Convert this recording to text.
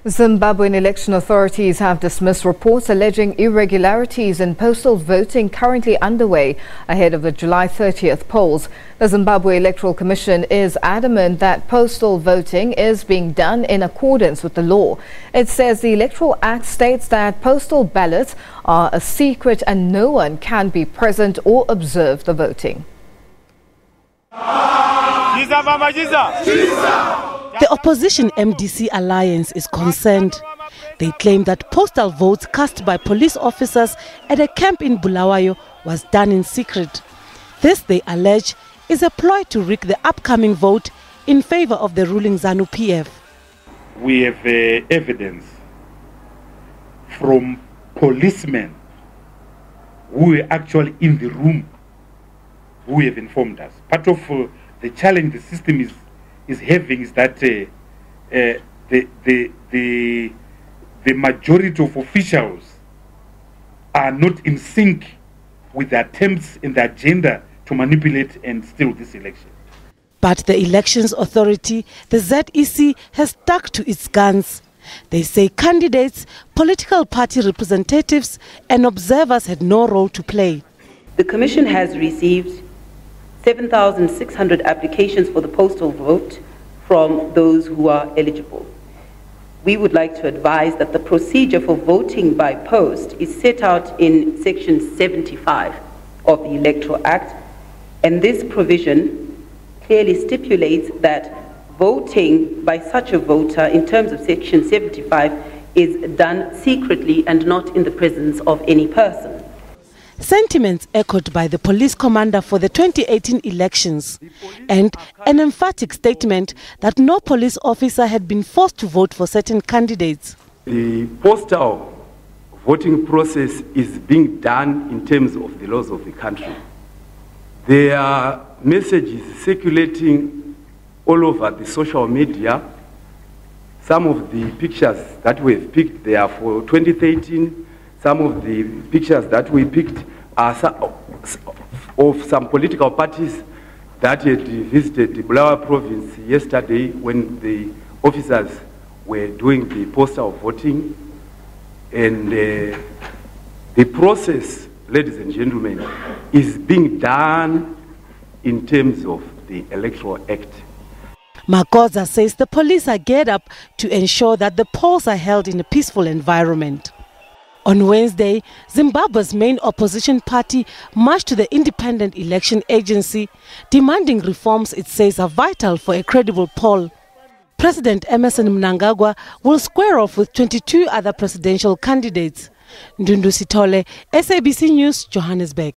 Zimbabwean election authorities have dismissed reports alleging irregularities in postal voting currently underway ahead of the July 30th polls. The Zimbabwe Electoral Commission is adamant that postal voting is being done in accordance with the law. It says the Electoral Act states that postal ballots are a secret and no one can be present or observe the voting. The opposition MDC alliance is concerned. They claim that postal votes cast by police officers at a camp in Bulawayo was done in secret. This, they allege, is a ploy to rig the upcoming vote in favor of the ruling ZANU-PF. We have evidence from policemen who were actually in the room who have informed us. Part of the challenge the system is having is that the majority of officials are not in sync with the attempts and the agenda to manipulate and steal this election. But the Elections Authority, the ZEC, has stuck to its guns. They say candidates, political party representatives and observers had no role to play. The Commission has received 7,600 applications for the postal vote from those who are eligible. We would like to advise that the procedure for voting by post is set out in Section 75 of the Electoral Act, and this provision clearly stipulates that voting by such a voter in terms of Section 75 is done secretly and not in the presence of any person. Sentiments echoed by the police commander for the 2018 elections and an emphatic statement that no police officer had been forced to vote for certain candidates. The postal voting process is being done in terms of the laws of the country. There are messages circulating all over the social media. Some of the pictures that we have picked there for 2013, some of the pictures that we picked are of some political parties that had visited the Bulawayo province yesterday when the officers were doing the postal voting. And the process, ladies and gentlemen, is being done in terms of the Electoral Act. Magoza says the police are geared up to ensure that the polls are held in a peaceful environment. On Wednesday, Zimbabwe's main opposition party marched to the Independent Election Agency, demanding reforms it says are vital for a credible poll. President Emmerson Mnangagwa will square off with 22 other presidential candidates. Ndundu Sithole, SABC News, Johannesburg.